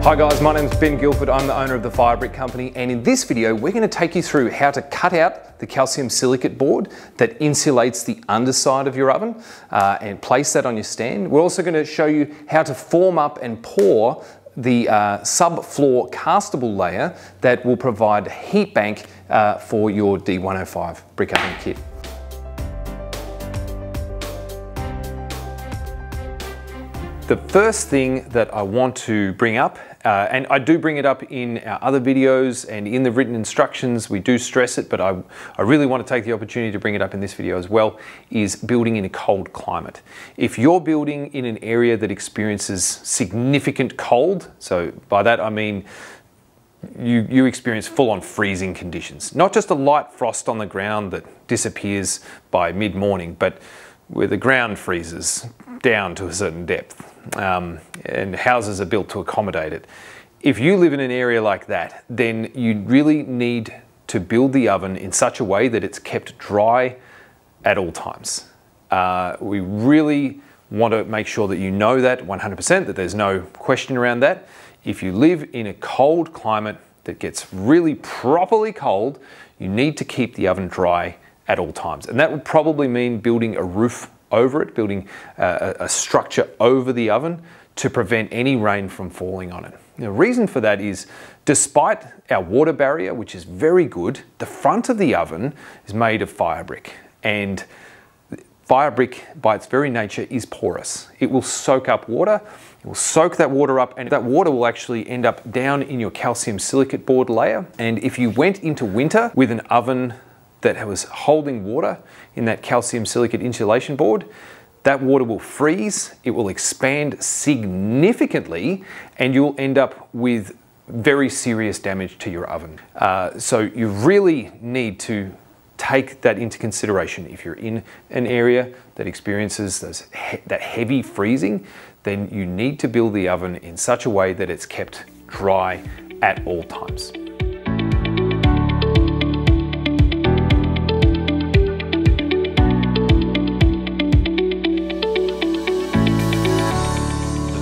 Hi guys, my name's Ben Guilford. I'm the owner of the Fire Brick Company, and in this video we're going to take you through how to cut out the calcium silicate board that insulates the underside of your oven and place that on your stand. We're also going to show you how to form up and pour the subfloor castable layer that will provide heat bank for your D105 brick oven kit. The first thing that I want to bring up, and I do bring it up in our other videos and in the written instructions, we do stress it, but I really want to take the opportunity to bring it up in this video as well, is building in a cold climate. If you're building in an area that experiences significant cold, so by that I mean you experience full-on freezing conditions, not just a light frost on the ground that disappears by mid-morning, but where the ground freezes down to a certain depth, and houses are built to accommodate it. If you live in an area like that, then you really need to build the oven in such a way that it's kept dry at all times. We really want to make sure that you know that 100%, that there's no question around that. If you live in a cold climate that gets really properly cold, you need to keep the oven dry at all times. And that would probably mean building a roof over it, building a structure over the oven to prevent any rain from falling on it. The reason for that is, despite our water barrier, which is very good, the front of the oven is made of fire brick, and fire brick by its very nature is porous. It will soak up water, it will soak that water up, and that water will actually end up down in your calcium silicate board layer. And if you went into winter with an oven that was holding water in that calcium silicate insulation board, that water will freeze, it will expand significantly, and you'll end up with very serious damage to your oven. So you really need to take that into consideration. If you're in an area that experiences that heavy freezing, then you need to build the oven in such a way that it's kept dry at all times.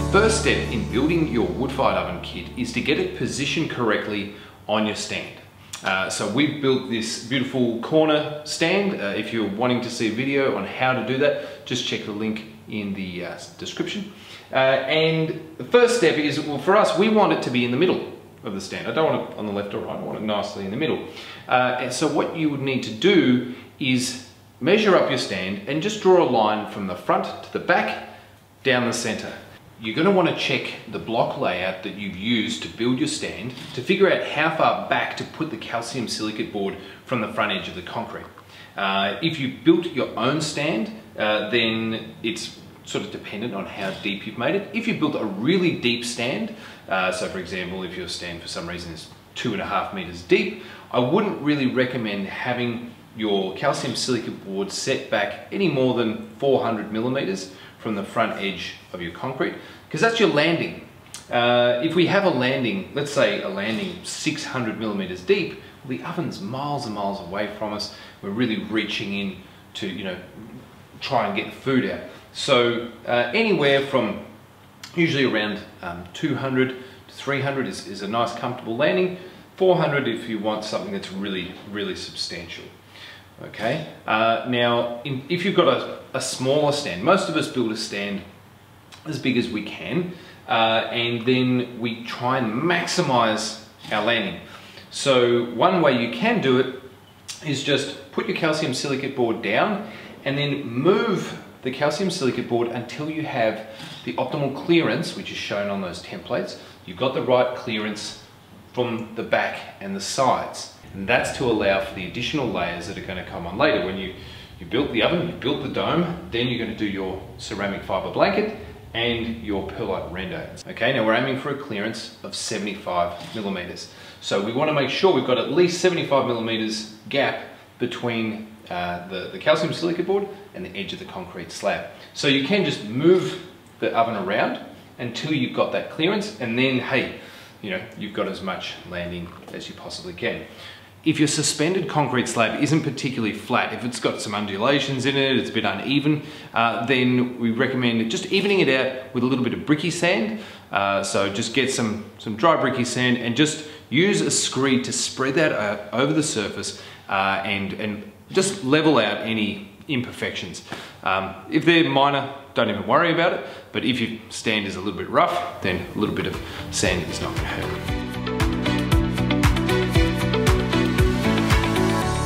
First step in building your wood-fired oven kit is to get it positioned correctly on your stand. So we've built this beautiful corner stand. If you're wanting to see a video on how to do that, just check the link in the description. And the first step is, well, for us, we want it to be in the middle of the stand. I don't want it on the left or right, I want it nicely in the middle. And so what you would need to do is measure up your stand and just draw a line from the front to the back, down the center. You're going to want to check the block layout that you've used to build your stand to figure out how far back to put the calcium silicate board from the front edge of the concrete. If you built your own stand, then it's sort of dependent on how deep you've made it. If you built a really deep stand, so for example, if your stand for some reason is 2.5 meters deep, I wouldn't really recommend having your calcium silicate board set back any more than 400 millimeters from the front edge of your concrete, because that's your landing. If we have a landing, let's say a landing 600 millimeters deep, well, the oven's miles and miles away from us. We're really reaching in to, you know, try and get the food out. So anywhere from usually around 200 to 300 is a nice comfortable landing. 400 if you want something that's really, really substantial. Okay, now if you've got a smaller stand, most of us build a stand as big as we can, and then we try and maximize our landing. So one way you can do it is just put your calcium silicate board down and then move the calcium silicate board until you have the optimal clearance, which is shown on those templates. You've got the right clearance from the back and the sides. And that's to allow for the additional layers that are going to come on later. When you built the oven, you built the dome, then you're going to do your ceramic fiber blanket and your perlite render. Okay, now we're aiming for a clearance of 75 millimeters. So we want to make sure we've got at least 75 millimeters gap between the calcium silicate board and the edge of the concrete slab. So you can just move the oven around until you've got that clearance, and then, hey, you know, you've got as much landing as you possibly can. If your suspended concrete slab isn't particularly flat, if it's got some undulations in it, it's a bit uneven, then we recommend just evening it out with a little bit of bricky sand So just get some dry bricky sand and just use a screed to spread that over the surface and just level out any imperfections. If they're minor, don't even worry about it, but if your stand is a little bit rough, then a little bit of sand is not going to hurt.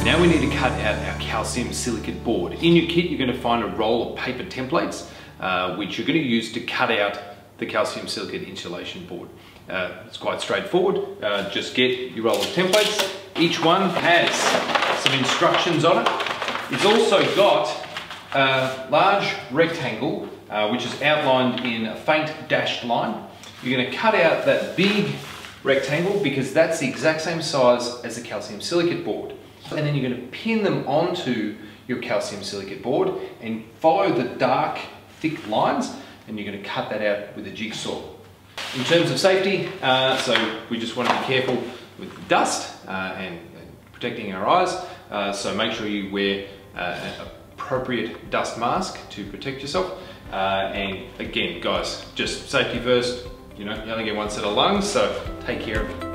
Now we need to cut out our calcium silicate board. In your kit, you're going to find a roll of paper templates, which you're going to use to cut out the calcium silicate insulation board. It's quite straightforward. Just get your roll of templates. Each one has some instructions on it. It's also got a large rectangle, which is outlined in a faint dashed line. You're going to cut out that big rectangle because that's the exact same size as the calcium silicate board. And then you're going to pin them onto your calcium silicate board and follow the dark, thick lines, and you're going to cut that out with a jigsaw. In terms of safety, so we just want to be careful with dust and protecting our eyes. So make sure you wear an appropriate dust mask to protect yourself. And again, guys, just safety first. You know, you only get one set of lungs, so take care of it.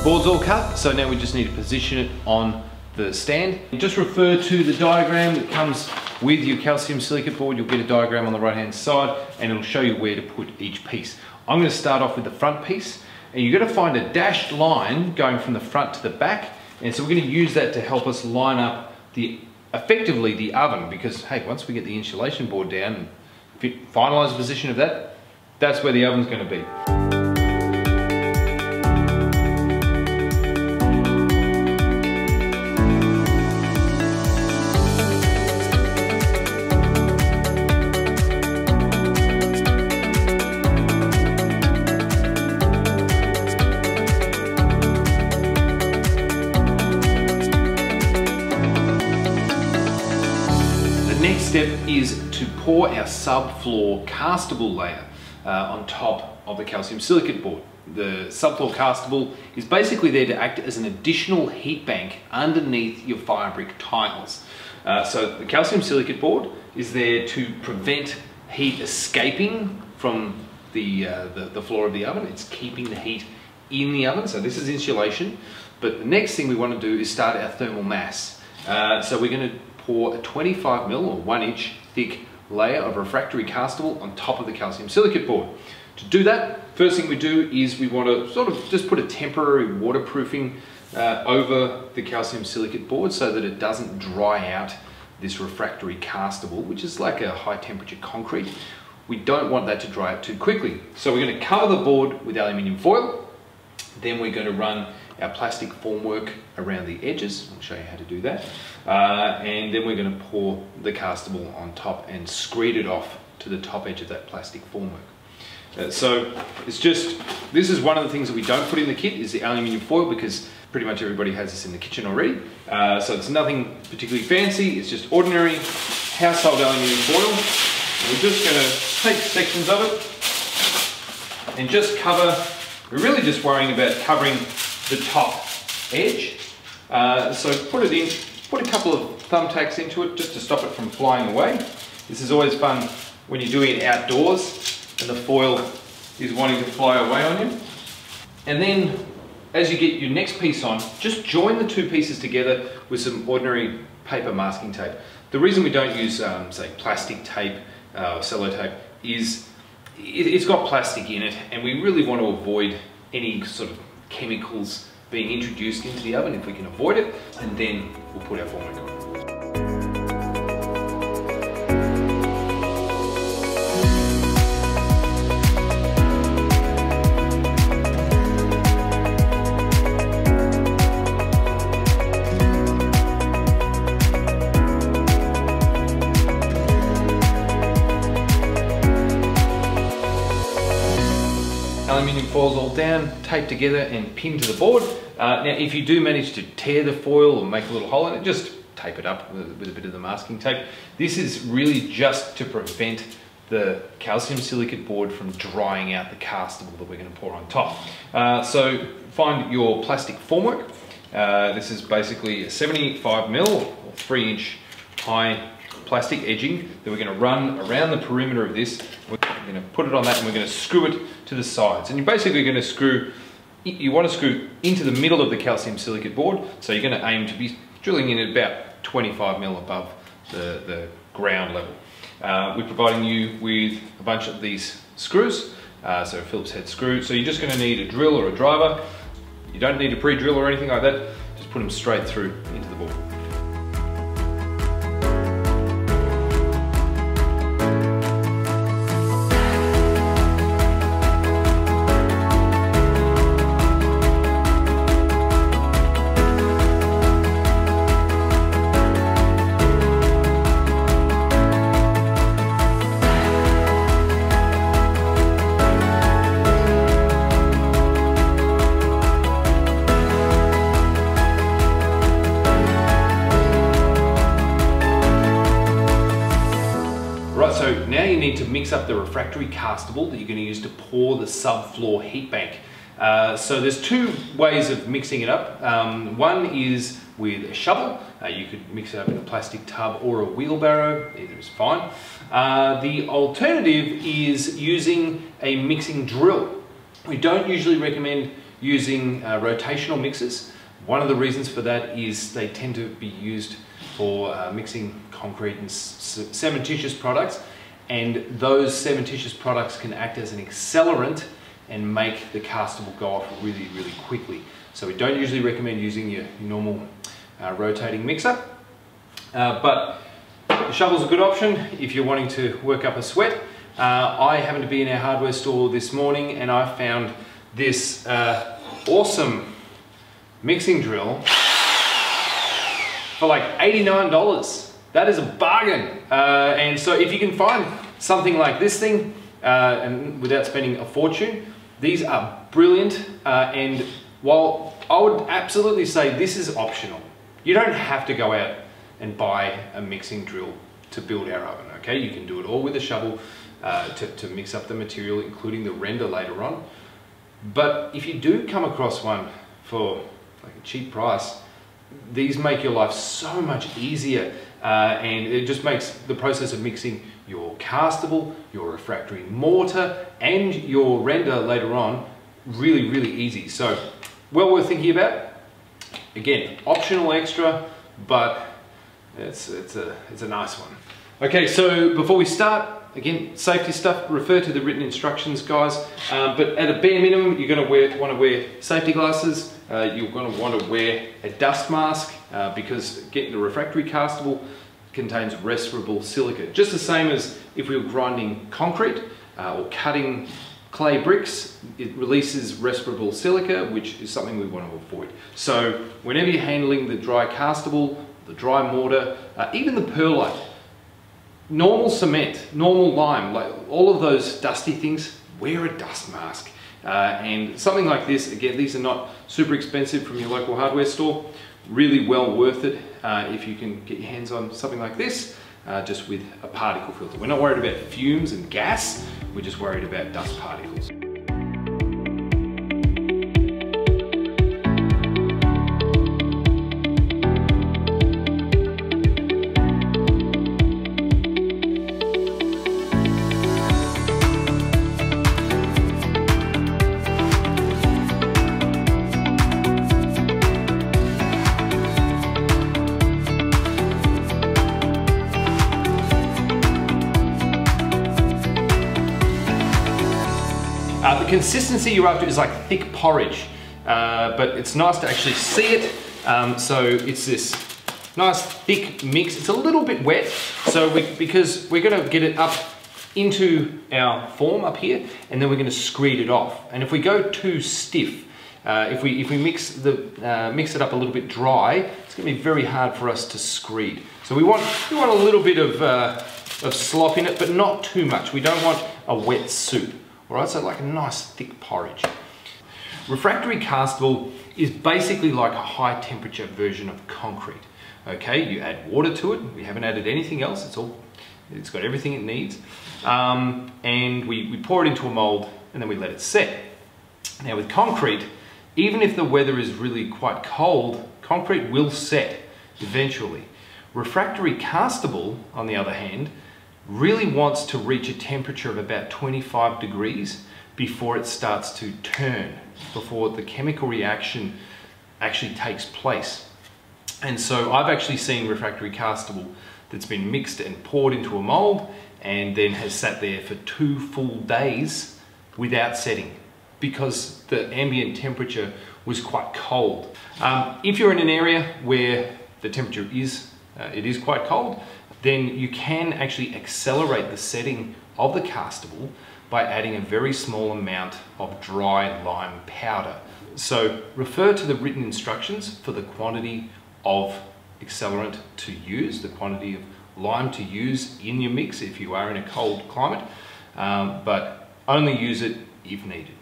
Board's all cut, so now we just need to position it on the stand. Just refer to the diagram that comes with your calcium silicate board. You'll get a diagram on the right hand side and it'll show you where to put each piece. I'm going to start off with the front piece, and you're going to find a dashed line going from the front to the back, and so we're going to use that to help us line up effectively the oven, because hey, once we get the insulation board down and finalize the position of that, that's where the oven's going to be. Next step is to pour our subfloor castable layer on top of the calcium silicate board. The subfloor castable is basically there to act as an additional heat bank underneath your fire brick tiles. So the calcium silicate board is there to prevent heat escaping from the floor of the oven. It's keeping the heat in the oven, so this is insulation. But the next thing we want to do is start our thermal mass. So we're going to pour a 25mm or 1 inch thick layer of refractory castable on top of the calcium silicate board. To do that, first thing we do is we want to sort of just put a temporary waterproofing over the calcium silicate board so that it doesn't dry out this refractory castable, which is like a high temperature concrete. We don't want that to dry out too quickly. So we're going to cover the board with aluminium foil. Then we're going to run our plastic formwork around the edges. I'll show you how to do that. And then we're going to pour the castable on top and screed it off to the top edge of that plastic formwork. So it's just, this is one of the things that we don't put in the kit, is the aluminium foil, because pretty much everybody has this in the kitchen already. So it's nothing particularly fancy, it's just ordinary household aluminium foil. And we're just going to take sections of it and just cover. We're really just worrying about covering the top edge. So put it in, put a couple of thumbtacks into it just to stop it from flying away. This is always fun when you're doing it outdoors and the foil is wanting to fly away on you. And then as you get your next piece on, just join the two pieces together with some ordinary paper masking tape. The reason we don't use say plastic tape or sellotape is it's got plastic in it, and we really want to avoid any sort of chemicals being introduced into the oven if we can avoid it, and then we'll put our formwork on. foils all down, taped together and pinned to the board. Now if you do manage to tear the foil or make a little hole in it, just tape it up with a bit of the masking tape. This is really just to prevent the calcium silicate board from drying out the castable that we're going to pour on top. So find your plastic formwork. This is basically a 75mm or 3-inch high plastic edging that we're going to run around the perimeter of this. We're going to put it on that and we're going to screw it to the sides. And you're basically going to screw, you want to screw into the middle of the calcium silicate board, so you're going to aim to be drilling in at about 25mm above the ground level. We're providing you with a bunch of these screws, so a Phillips head screw. So you're just going to need a drill or a driver. You don't need a pre-drill or anything like that. Just put them straight through into the board. So now you need to mix up the refractory castable that you're going to use to pour the subfloor heat bank. So there's two ways of mixing it up. One is with a shovel. You could mix it up in a plastic tub or a wheelbarrow, either is fine. The alternative is using a mixing drill. We don't usually recommend using rotational mixers. One of the reasons for that is they tend to be used for mixing concrete and cementitious products, and those cementitious products can act as an accelerant and make the castable go off really, really quickly. So we don't usually recommend using your normal rotating mixer, but the shovel's a good option if you're wanting to work up a sweat. I happened to be in our hardware store this morning and I found this awesome mixing drill for like $89. That is a bargain. And so if you can find something like this thing and without spending a fortune, these are brilliant. And while I would absolutely say this is optional, you don't have to go out and buy a mixing drill to build our oven, okay? You can do it all with a shovel to mix up the material, including the render later on. But if you do come across one for like a cheap price, these make your life so much easier, and it just makes the process of mixing your castable, your refractory mortar, and your render later on really, really easy. So, well worth thinking about. Again, optional extra, but it's a nice one. Okay, so before we start, again, safety stuff, refer to the written instructions, guys. But at a bare minimum, you're going to want to wear safety glasses. You're going to want to wear a dust mask because getting the refractory castable contains respirable silica. Just the same as if we were grinding concrete or cutting clay bricks, it releases respirable silica, which is something we want to avoid. So whenever you're handling the dry castable, the dry mortar, even the perlite, normal cement, normal lime, like all of those dusty things, wear a dust mask. And something like this, again, these are not super expensive from your local hardware store. Really well worth it if you can get your hands on something like this, just with a particle filter. We're not worried about fumes and gas, we're just worried about dust particles. The consistency you're after is like thick porridge, but it's nice to actually see it. So it's this nice thick mix. It's a little bit wet, so because we're going to get it up into our form up here, and then we're going to screed it off. And if we go too stiff, if we mix it up a little bit dry, it's going to be very hard for us to screed. So we want a little bit of slop in it, but not too much. We don't want a wet soup. All right, so like a nice thick porridge. Refractory castable is basically like a high temperature version of concrete. Okay, you add water to it. We haven't added anything else. It's got everything it needs. And we pour it into a mold and then we let it set. Now with concrete, even if the weather is really quite cold, concrete will set eventually. Refractory castable, on the other hand, really wants to reach a temperature of about 25 degrees before it starts to turn, before the chemical reaction actually takes place. And so I've actually seen refractory castable that's been mixed and poured into a mold and then has sat there for 2 full days without setting because the ambient temperature was quite cold. If you're in an area where the temperature is quite cold, then you can actually accelerate the setting of the castable by adding a very small amount of dry lime powder. So refer to the written instructions for the quantity of accelerant to use, the quantity of lime to use in your mix if you are in a cold climate, but only use it if needed.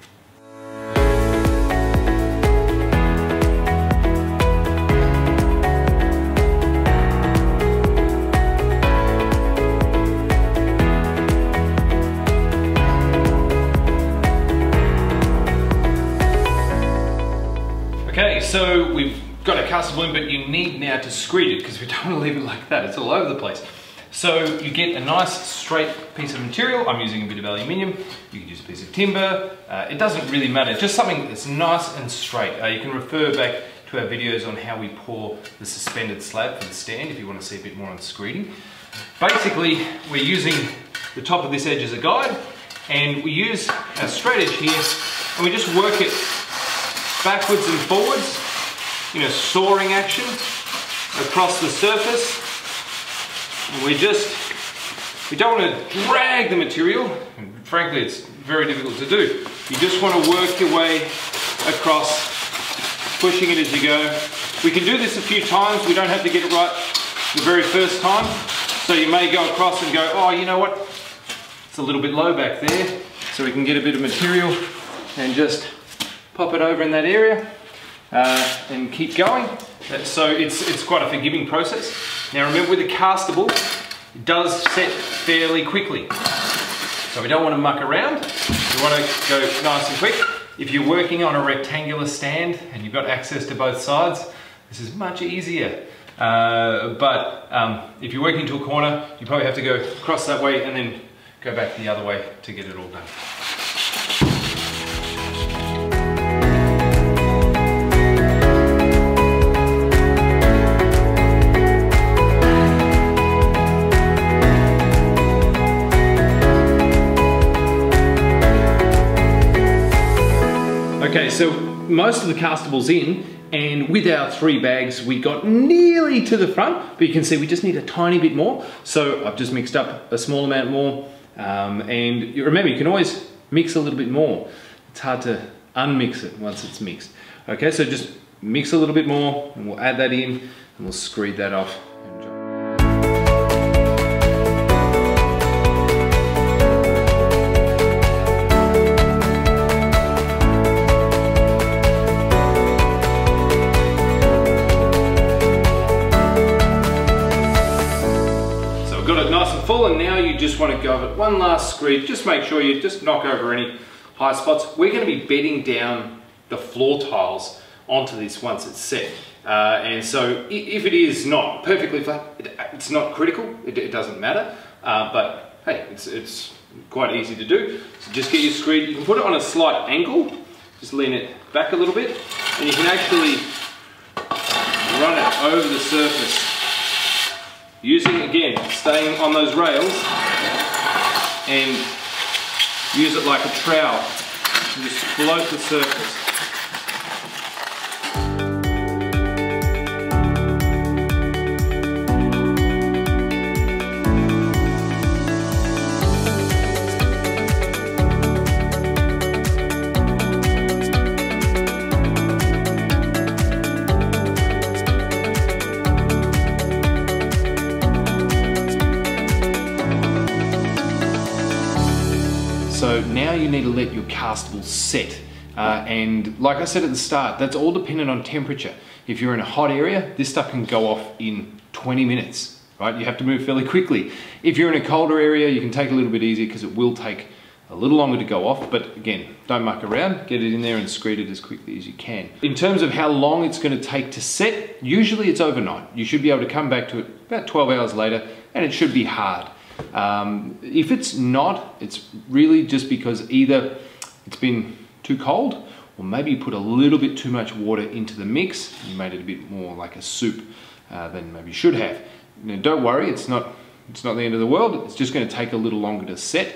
Okay, so we've got a castable in, but you need now to screed it because we don't want to leave it like that. It's all over the place. So you get a nice straight piece of material. I'm using a bit of aluminium. You could use a piece of timber. It doesn't really matter. Just something that's nice and straight. You can refer back to our videos on how we pour the suspended slab for the stand if you want to see a bit more on screeding. Basically, we're using the top of this edge as a guide, and we use our straight edge here, and we just work it backwards and forwards in a sawing action across the surface. And we don't want to drag the material, and frankly it's very difficult to do. You just want to work your way across, pushing it as you go. We can do this a few times. We don't have to get it right the very first time. So you may go across and go, oh, you know what? It's a little bit low back there. So we can get a bit of material and just pop it over in that area and keep going. So it's quite a forgiving process. Now remember, with the castable, it does set fairly quickly. So we don't want to muck around. We want to go nice and quick. If you're working on a rectangular stand and you've got access to both sides, this is much easier. But if you're working to a corner, you probably have to go across that way and then go back the other way to get it all done. Okay, so most of the castable's in, and with our 3 bags, we got nearly to the front, but you can see we just need a tiny bit more. So I've just mixed up a small amount more, and remember, you can always mix a little bit more. It's hard to unmix it once it's mixed. Okay, so just mix a little bit more, and we'll add that in, and we'll screed that off. Got it nice and full, and now you just want to go with one last screed. Just make sure you just knock over any high spots. We're going to be bedding down the floor tiles onto this once it's set. And so if it is not perfectly flat, it's not critical, it doesn't matter. But hey, it's quite easy to do. So just get your screed. You can put it on a slight angle, just lean it back a little bit, and you can actually run it over the surface. Using, again, staying on those rails, and use it like a trowel and just float the surface. So now you need to let your castable set. And like I said at the start, that's all dependent on temperature. If you're in a hot area, this stuff can go off in 20 minutes, right? You have to move fairly quickly. If you're in a colder area, you can take a little bit easier because it will take a little longer to go off, but again, don't muck around, get it in there and screed it as quickly as you can. In terms of how long it's going to take to set, usually it's overnight. You should be able to come back to it about 12 hours later and it should be hard. If it's not, it's really just because either it's been too cold or maybe you put a little bit too much water into the mix. You made it a bit more like a soup than maybe you should have. Now, don't worry, it's not the end of the world. It's just going to take a little longer to set.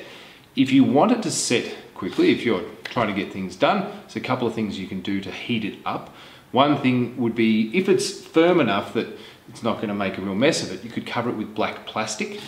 If you want it to set quickly, if you're trying to get things done, there's a couple of things you can do to heat it up. One thing would be, if it's firm enough that it's not going to make a real mess of it, you could cover it with black plastic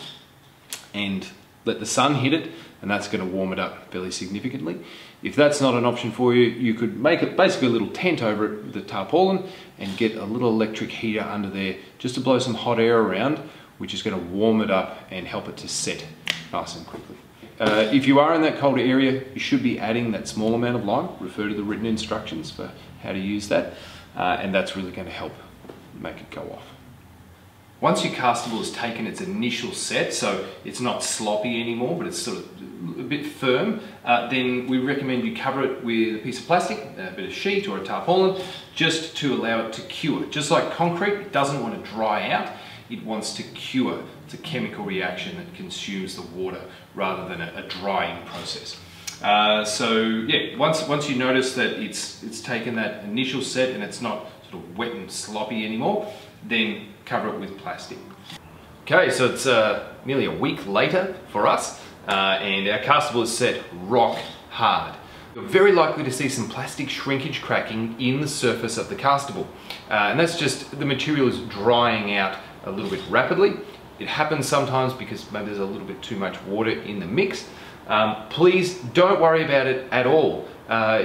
and let the sun hit it, and that's going to warm it up fairly significantly. If that's not an option for you, you could make it basically a little tent over it with the tarpaulin and get a little electric heater under there just to blow some hot air around, which is going to warm it up and help it to set nice and quickly. If you are in that colder area, you should be adding that small amount of lime. Refer to the written instructions for how to use that, and that's really going to help make it go off. Once your castable has taken its initial set, so it's not sloppy anymore, but it's sort of a bit firm, then we recommend you cover it with a piece of plastic, a bit of sheet or a tarpaulin, just to allow it to cure. Just like concrete, it doesn't want to dry out, it wants to cure. It's a chemical reaction that consumes the water rather than a drying process. So yeah, once you notice that it's taken that initial set and it's not sort of wet and sloppy anymore, then cover it with plastic. Okay, so it's nearly a week later for us, and our castable is set rock hard. You're very likely to see some plastic shrinkage cracking in the surface of the castable, and that's just the material is drying out a little bit rapidly. It happens sometimes because maybe there's a little bit too much water in the mix. Please don't worry about it at all.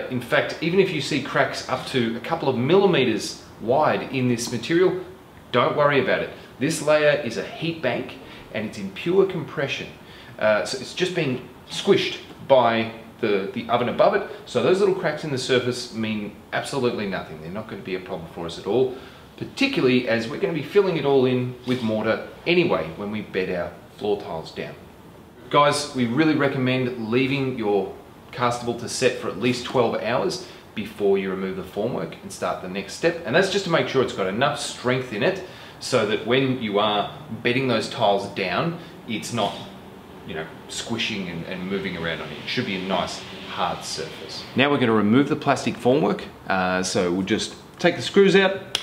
In fact, even if you see cracks up to a couple of millimeters wide in this material, don't worry about it. This layer is a heat bank and it's in pure compression. So it's just being squished by the oven above it. So those little cracks in the surface mean absolutely nothing. They're not going to be a problem for us at all, particularly as we're going to be filling it all in with mortar anyway when we bed our floor tiles down. Guys, we really recommend leaving your castable to set for at least 12 hours before you remove the formwork and start the next step. And that's just to make sure it's got enough strength in it so that when you are bedding those tiles down, it's not, you know, squishing and moving around on it. It should be a nice hard surface. Now we're going to remove the plastic formwork. So we'll just take the screws out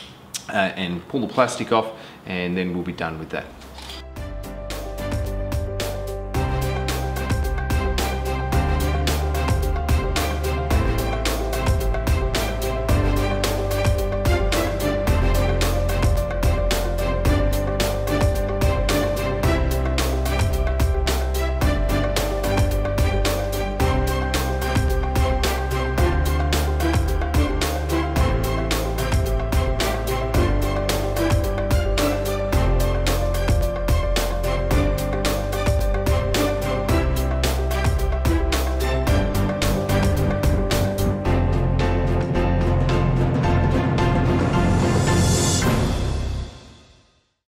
and pull the plastic off, and then we'll be done with that.